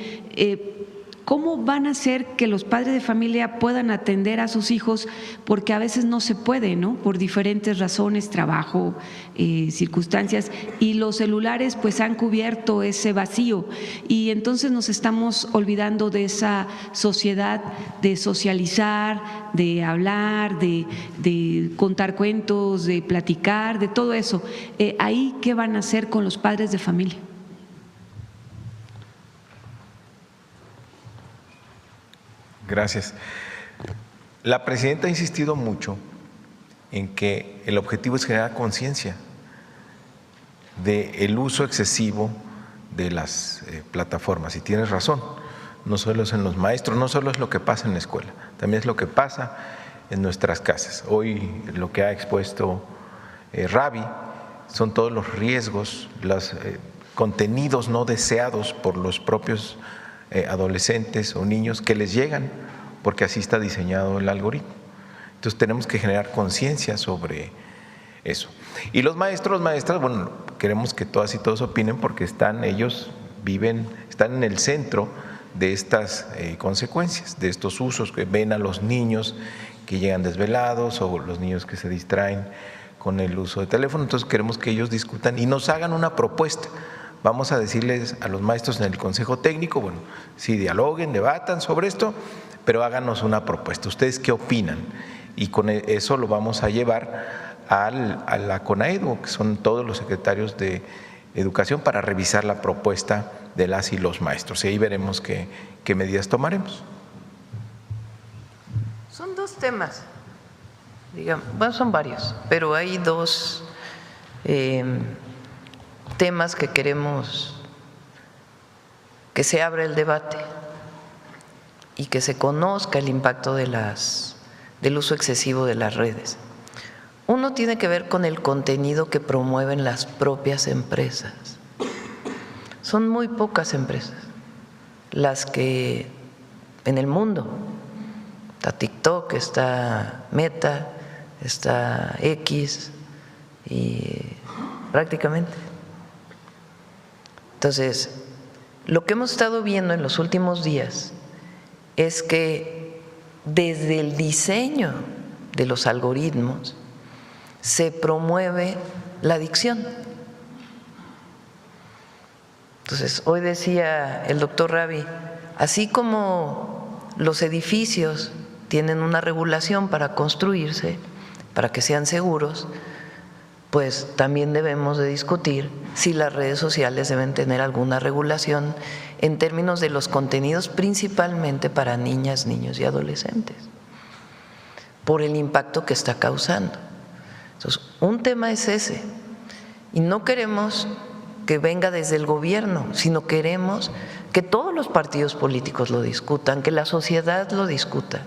¿cómo van a hacer que los padres de familia puedan atender a sus hijos? Porque a veces no se puede, ¿no? Por diferentes razones, trabajo, circunstancias, y los celulares pues han cubierto ese vacío y entonces nos estamos olvidando de esa sociedad de socializar, de hablar, de contar cuentos, de platicar, de todo eso. ¿Ahí qué van a hacer con los padres de familia? Gracias. La presidenta ha insistido mucho en que el objetivo es generar conciencia del uso excesivo de las plataformas. Y tienes razón, no solo es en los maestros, no solo es lo que pasa en la escuela, también es lo que pasa en nuestras casas. Hoy lo que ha expuesto Ravi son todos los riesgos, los contenidos no deseados por los propios adolescentes o niños que les llegan, porque así está diseñado el algoritmo. Entonces tenemos que generar conciencia sobre eso. Y los maestros, maestras, bueno, queremos que todas y todos opinen porque están en el centro de estas consecuencias, de estos usos, que ven a los niños que llegan desvelados o los niños que se distraen con el uso de teléfono. Entonces queremos que ellos discutan y nos hagan una propuesta. Vamos a decirles a los maestros en el Consejo Técnico, bueno, sí, dialoguen, debatan sobre esto, pero háganos una propuesta. ¿Ustedes qué opinan? Y con eso lo vamos a llevar a la CONAEDU, que son todos los secretarios de Educación, para revisar la propuesta de las y los maestros. Y ahí veremos qué medidas tomaremos. Son dos temas, digamos, bueno, son varios, pero hay dos temas que queremos que se abra el debate y que se conozca el impacto del uso excesivo de las redes. Uno tiene que ver con el contenido que promueven las propias empresas. Son muy pocas empresas las que en el mundo, está TikTok, está Meta, está X y prácticamente. Entonces, lo que hemos estado viendo en los últimos días es que desde el diseño de los algoritmos se promueve la adicción. Entonces, hoy decía el doctor Ravi, así como los edificios tienen una regulación para construirse, para que sean seguros, pues también debemos de discutir si las redes sociales deben tener alguna regulación en términos de los contenidos, principalmente para niñas, niños y adolescentes, por el impacto que está causando. Entonces, un tema es ese, y no queremos que venga desde el gobierno, sino queremos que todos los partidos políticos lo discutan, que la sociedad lo discuta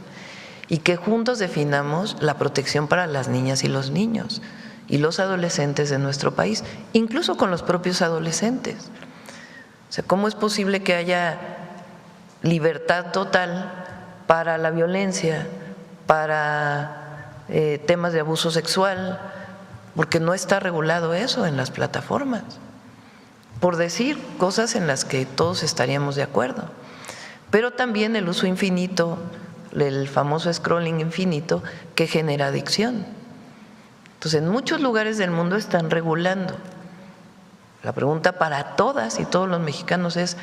y que juntos definamos la protección para las niñas y los niños y los adolescentes de nuestro país, incluso con los propios adolescentes. O sea, ¿cómo es posible que haya libertad total para la violencia, para temas de abuso sexual? Porque no está regulado eso en las plataformas, por decir cosas en las que todos estaríamos de acuerdo. Pero también el uso infinito, el famoso scrolling infinito, que genera adicción. Entonces, en muchos lugares del mundo están regulando. La pregunta para todas y todos los mexicanos es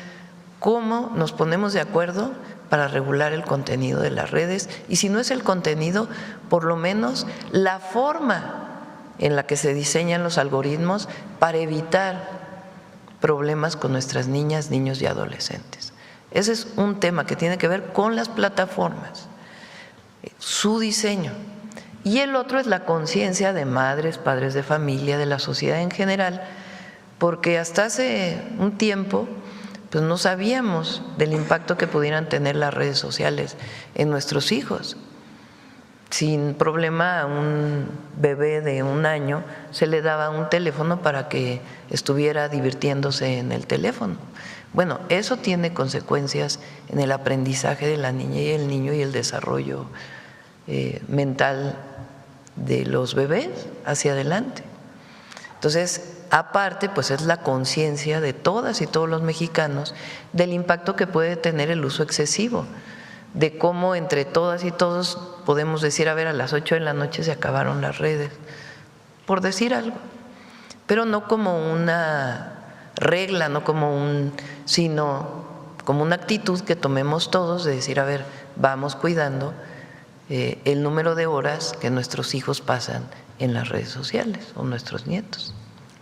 cómo nos ponemos de acuerdo para regular el contenido de las redes, y si no es el contenido, por lo menos la forma en la que se diseñan los algoritmos para evitar problemas con nuestras niñas, niños y adolescentes. Ese es un tema que tiene que ver con las plataformas, su diseño Y el otro es la conciencia de madres, padres de familia, de la sociedad en general, porque hasta hace un tiempo pues no sabíamos del impacto que pudieran tener las redes sociales en nuestros hijos. Sin problema a un bebé de 1 año se le daba un teléfono para que estuviera divirtiéndose en el teléfono. Bueno, eso tiene consecuencias en el aprendizaje de la niña y el niño y el desarrollo mental de los bebés hacia adelante. Entonces, aparte, pues es la conciencia de todas y todos los mexicanos del impacto que puede tener el uso excesivo, de cómo entre todas y todos podemos decir, a ver, a las 8 de la noche se acabaron las redes, por decir algo, pero no como una regla, no como sino como una actitud que tomemos todos de decir, a ver, vamos cuidando el número de horas que nuestros hijos pasan en las redes sociales o nuestros nietos.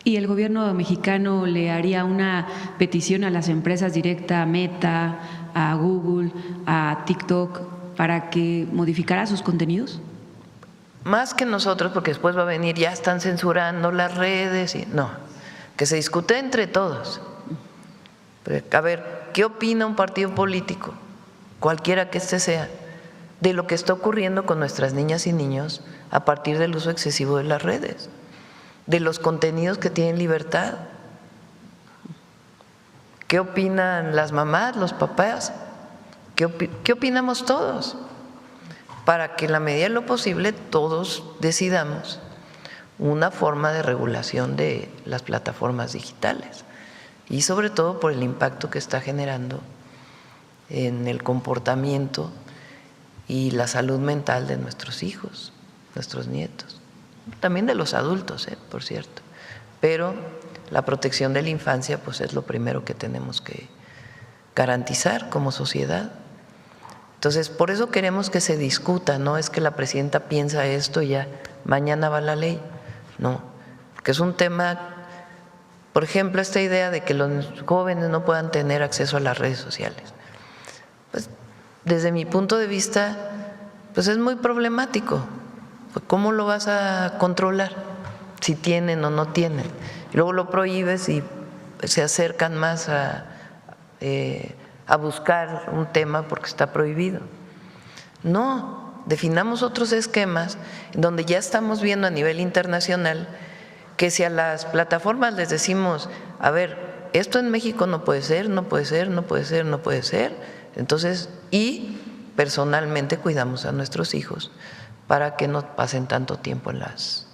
¿Y el gobierno mexicano le haría una petición a las empresas directa, a Meta, a Google, a TikTok, para que modificara sus contenidos? Más que nosotros, porque después va a venir, ya están censurando las redes, y no, que se discute entre todos. A ver, ¿qué opina un partido político, cualquiera que este sea, de lo que está ocurriendo con nuestras niñas y niños a partir del uso excesivo de las redes, de los contenidos que tienen libertad? ¿Qué opinan las mamás, los papás? ¿Qué opinamos todos? Para que en la medida de lo posible todos decidamos una forma de regulación de las plataformas digitales y sobre todo por el impacto que está generando en el comportamiento y la salud mental de nuestros hijos, nuestros nietos, también de los adultos, por cierto, pero la protección de la infancia pues es lo primero que tenemos que garantizar como sociedad. Entonces, por eso queremos que se discuta, no es que la presidenta piensa esto y ya mañana va la ley, no, porque es un tema, por ejemplo, esta idea de que los jóvenes no puedan tener acceso a las redes sociales. Pues, desde mi punto de vista, pues es muy problemático. ¿Cómo lo vas a controlar? Si tienen o no tienen. Y luego lo prohíbes y se acercan más a buscar un tema porque está prohibido. No, definamos otros esquemas donde ya estamos viendo a nivel internacional que si a las plataformas les decimos, a ver, esto en México no puede ser, no puede ser, no puede ser, no puede ser, entonces, y personalmente cuidamos a nuestros hijos para que no pasen tanto tiempo en las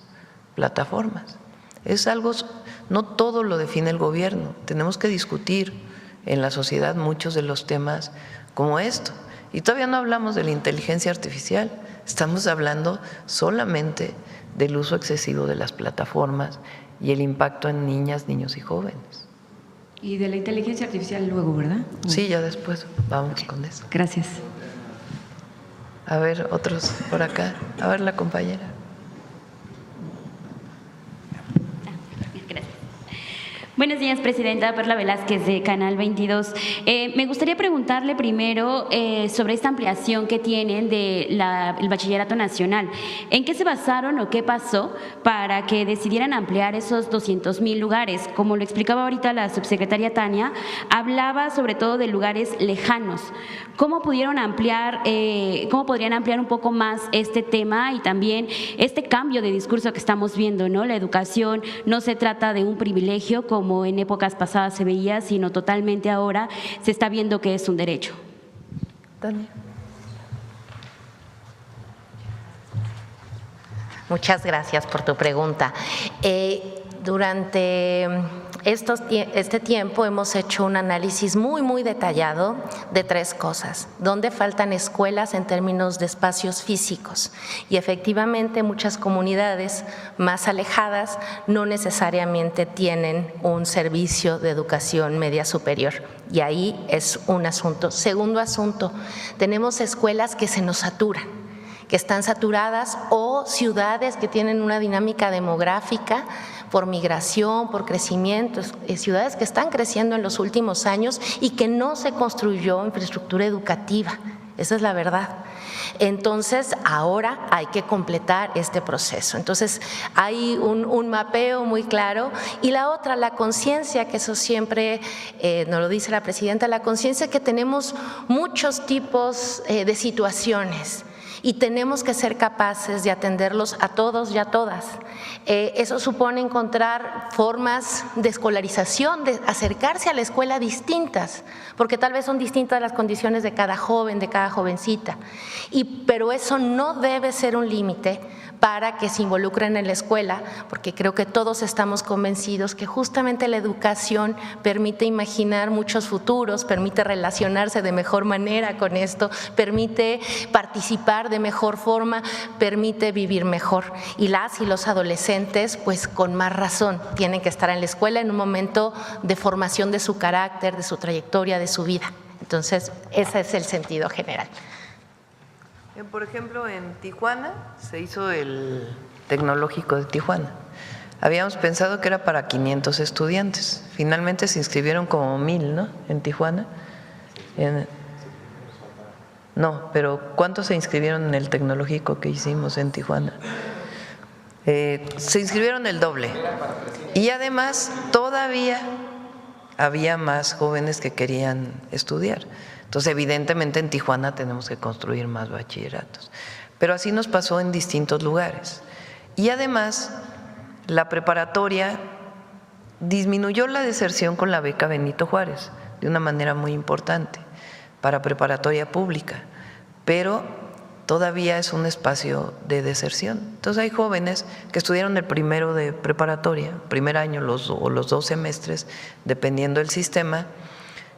plataformas. Es algo, no todo lo define el gobierno, tenemos que discutir en la sociedad muchos de los temas como esto. Y todavía no hablamos de la inteligencia artificial, estamos hablando solamente del uso excesivo de las plataformas y el impacto en niñas, niños y jóvenes. Y de la inteligencia artificial luego, ¿verdad? Sí, ya después vamos con eso. Gracias. A ver, otros por acá. A ver, la compañera. Buenos días, Presidenta. Perla Velázquez, de Canal 22. Me gustaría preguntarle primero sobre esta ampliación que tienen del Bachillerato Nacional. ¿En qué se basaron o qué pasó para que decidieran ampliar esos 200,000 lugares? Como lo explicaba ahorita la subsecretaria Tania, hablaba sobre todo de lugares lejanos. ¿Cómo podrían ampliar un poco más este tema y también este cambio de discurso que estamos viendo, ¿no? La educación no se trata de un privilegio como en épocas pasadas se veía, sino totalmente ahora se está viendo que es un derecho. Tania. Muchas gracias por tu pregunta. Durante este tiempo hemos hecho un análisis muy detallado de 3 cosas. ¿Dónde faltan escuelas en términos de espacios físicos? Y efectivamente muchas comunidades más alejadas no necesariamente tienen un servicio de educación media superior. Y ahí es un asunto. Segundo asunto, tenemos escuelas que se nos saturan, que están saturadas, o ciudades que tienen una dinámica demográfica por migración, por crecimiento, ciudades que están creciendo en los últimos años y que no se construyó infraestructura educativa Esa es la verdad. Entonces, ahora hay que completar este proceso. Entonces, hay un mapeo muy claro. Y la otra, la conciencia, que eso siempre nos lo dice la presidenta, la conciencia que tenemos muchos tipos de situaciones y tenemos que ser capaces de atenderlos a todos y a todas. Eso supone encontrar formas de escolarización, de acercarse a la escuela distintas, porque tal vez son distintas las condiciones de cada joven, de cada jovencita. Pero eso no debe ser un límite para que se involucren en la escuela, porque creo que todos estamos convencidos que justamente la educación permite imaginar muchos futuros, permite relacionarse de mejor manera con esto, permite participar de mejor forma, permite vivir mejor. Y las y los adolescentes, pues con más razón, tienen que estar en la escuela en un momento de formación de su carácter, de su trayectoria, de su vida. Entonces, ese es el sentido general. Por ejemplo, en Tijuana se hizo el Tecnológico de Tijuana. Habíamos pensado que era para 500 estudiantes. Finalmente se inscribieron como 1000, ¿no? En Tijuana. No, pero ¿cuántos se inscribieron en el Tecnológico que hicimos en Tijuana? Se inscribieron el doble. Y además todavía había más jóvenes que querían estudiar. Entonces, evidentemente en Tijuana tenemos que construir más bachilleratos. Pero así nos pasó en distintos lugares. Y además, la preparatoria disminuyó la deserción con la beca Benito Juárez de una manera muy importante para preparatoria pública, pero todavía es un espacio de deserción. Entonces hay jóvenes que estudiaron el primero de preparatoria, primer año o los 2 semestres, dependiendo del sistema,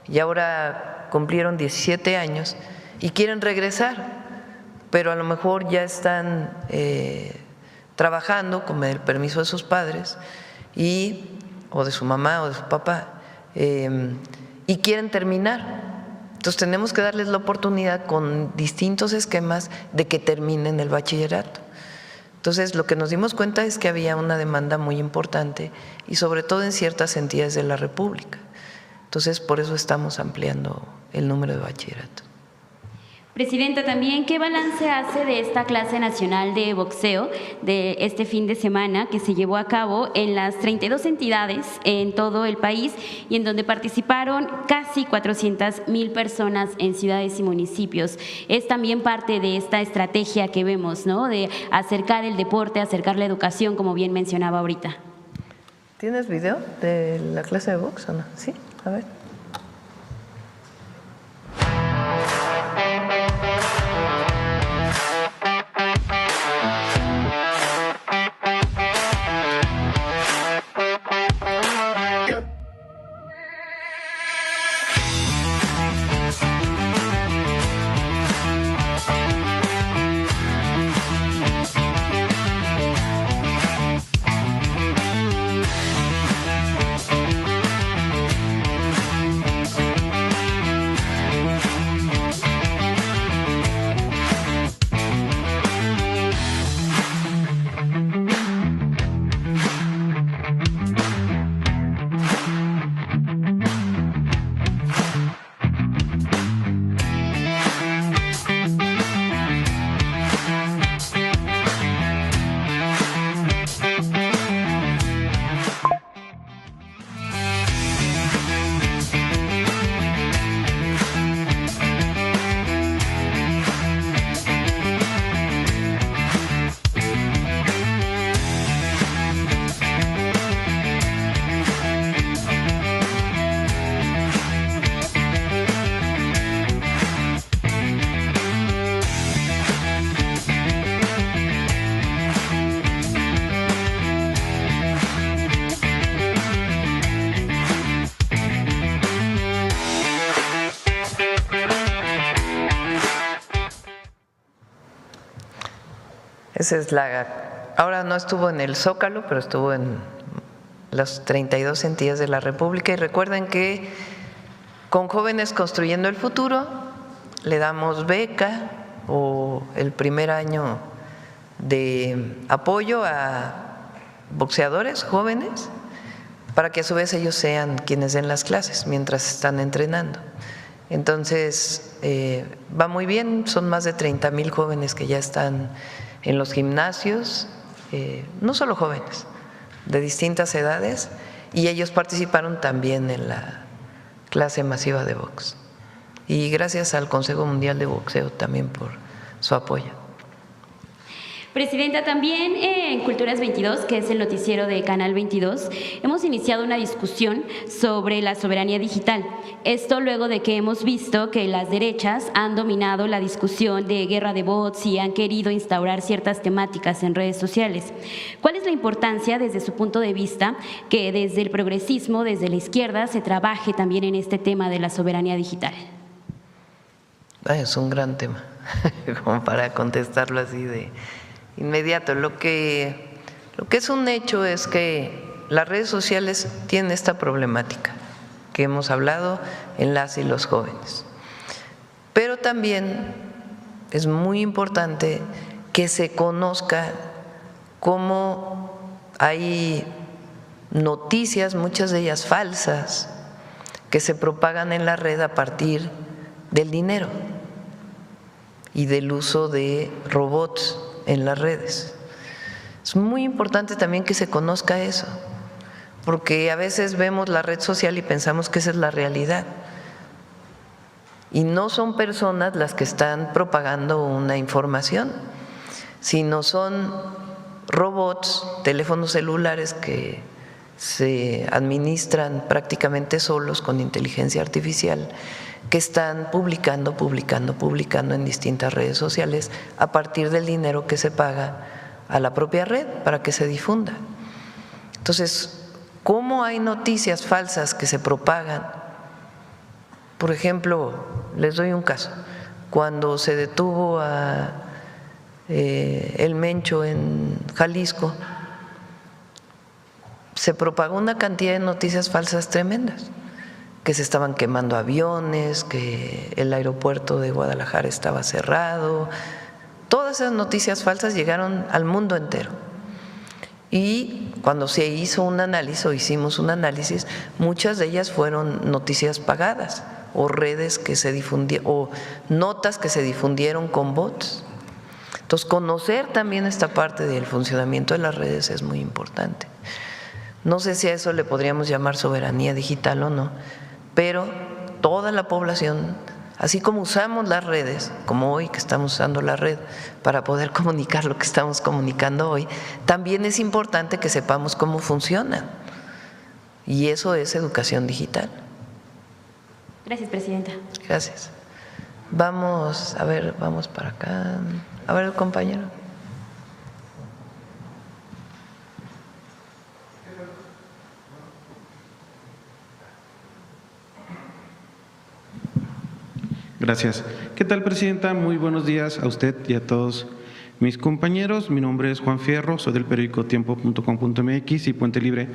y ahora cumplieron 17 años y quieren regresar, pero a lo mejor ya están trabajando con el permiso de sus padres o de su mamá o de su papá y quieren terminar. Entonces tenemos que darles la oportunidad con distintos esquemas de que terminen el bachillerato. Entonces lo que nos dimos cuenta es que había una demanda muy importante y sobre todo en ciertas entidades de la República. Entonces por eso estamos ampliando el número de bachilleratos. Presidenta, también, ¿qué balance hace de esta clase nacional de boxeo de este fin de semana que se llevó a cabo en las 32 entidades en todo el país y en donde participaron casi 400,000 personas en ciudades y municipios? Es también parte de esta estrategia que vemos, ¿no?, de acercar el deporte, acercar la educación, como bien mencionaba ahorita. ¿Tienes video de la clase de box o no? Sí, a ver. Esa es ahora no estuvo en el Zócalo, pero estuvo en las 32 entidades de la República. Y recuerden que con Jóvenes Construyendo el Futuro le damos beca o el primer año de apoyo a boxeadores jóvenes para que a su vez ellos sean quienes den las clases mientras están entrenando. Entonces, va muy bien, son más de 30,000 jóvenes que ya están en los gimnasios, no solo jóvenes, de distintas edades, y ellos participaron también en la clase masiva de box. Y gracias al Consejo Mundial de Boxeo también por su apoyo. Presidenta, también en Culturas 22, que es el noticiero de Canal 22, hemos iniciado una discusión sobre la soberanía digital. Esto luego de que hemos visto que las derechas han dominado la discusión de guerra de bots y han querido instaurar ciertas temáticas en redes sociales. ¿Cuál es la importancia desde su punto de vista que desde el progresismo, desde la izquierda, se trabaje también en este tema de la soberanía digital? Es un gran tema, como para contestarlo así de inmediato. Lo que es un hecho es que las redes sociales tienen esta problemática que hemos hablado en las y los jóvenes. Pero también es muy importante que se conozca cómo hay noticias, muchas de ellas falsas, que se propagan en la red a partir del dinero y del uso de robots en las redes. Es muy importante también que se conozca eso, porque a veces vemos la red social y pensamos que esa es la realidad. Y no son personas las que están propagando una información, sino son robots, teléfonos celulares que se administran prácticamente solos con inteligencia artificial, que están publicando en distintas redes sociales a partir del dinero que se paga a la propia red para que se difunda. Entonces, ¿cómo hay noticias falsas que se propagan? Por ejemplo, les doy un caso. Cuando se detuvo a El Mencho en Jalisco, se propagó una cantidad de noticias falsas tremendas, que se estaban quemando aviones, que el aeropuerto de Guadalajara estaba cerrado. Todas esas noticias falsas llegaron al mundo entero. Y cuando se hizo un análisis o hicimos un análisis, muchas de ellas fueron noticias pagadas o redes que se difundieron o notas que se difundieron con bots. Entonces, conocer también esta parte del funcionamiento de las redes es muy importante. No sé si a eso le podríamos llamar soberanía digital o no, pero toda la población, así como usamos las redes, como hoy que estamos usando la red para poder comunicar lo que estamos comunicando hoy, también es importante que sepamos cómo funcionan. Y eso es educación digital. Gracias, Presidenta. Gracias. Vamos, a ver, vamos para acá. A ver, compañero. Gracias. ¿Qué tal, Presidenta? Muy buenos días a usted y a todos mis compañeros. Mi nombre es Juan Fierro, soy del periódico tiempo.com.mx y Puente Libre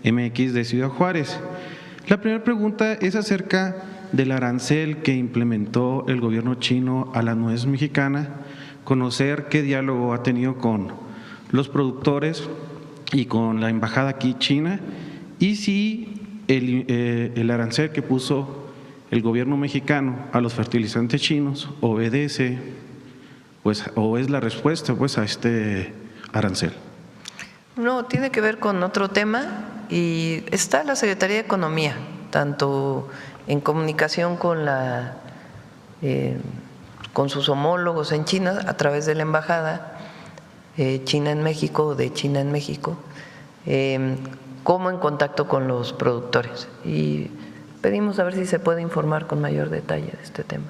MX de Ciudad Juárez. La primera pregunta es acerca del arancel que implementó el gobierno chino a la nuez mexicana, conocer qué diálogo ha tenido con los productores y con la embajada aquí china, y si el arancel que puso el gobierno mexicano a los fertilizantes chinos obedece, pues, o es la respuesta, pues, a este arancel. No, tiene que ver con otro tema, y está la Secretaría de Economía, tanto en comunicación con con sus homólogos en China a través de la embajada China en México o de China en México, como en contacto con los productores. Y pedimos a ver si se puede informar con mayor detalle de este tema.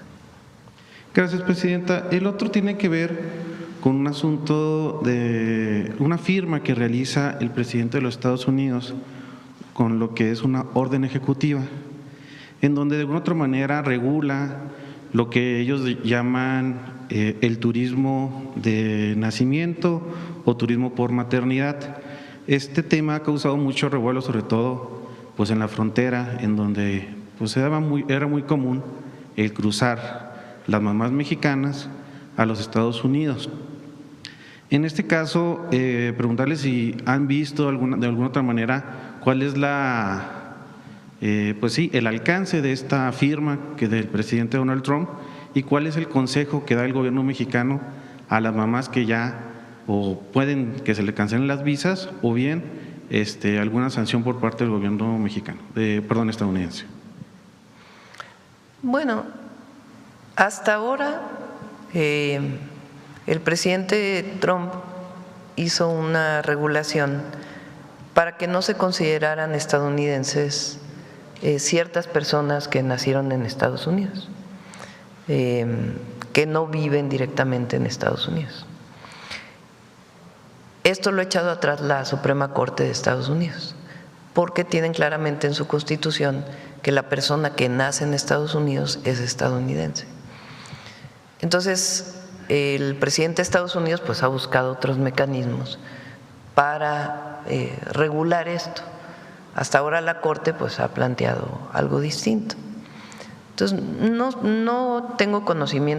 Gracias, Presidenta. El otro tiene que ver con un asunto de una firma que realiza el presidente de los Estados Unidos con lo que es una orden ejecutiva, en donde de alguna otra manera regula lo que ellos llaman el turismo de nacimiento o turismo por maternidad. Este tema ha causado mucho revuelo, sobre todo pues en la frontera, en donde pues era muy común el cruzar las mamás mexicanas a los Estados Unidos. En este caso, preguntarles si han visto de alguna otra manera cuál es pues sí, el alcance de esta firma que del presidente Donald Trump y cuál es el consejo que da el gobierno mexicano a las mamás que ya o pueden que se le cancelen las visas o bien alguna sanción por parte del gobierno mexicano, estadounidense. Bueno, hasta ahora el presidente Trump hizo una regulación para que no se consideraran estadounidenses ciertas personas que nacieron en Estados Unidos, que no viven directamente en Estados Unidos. Esto lo ha echado atrás la Suprema Corte de Estados Unidos, porque tienen claramente en su Constitución que la persona que nace en Estados Unidos es estadounidense. Entonces, el presidente de Estados Unidos pues ha buscado otros mecanismos para regular esto. Hasta ahora la Corte pues ha planteado algo distinto. Entonces, no tengo conocimiento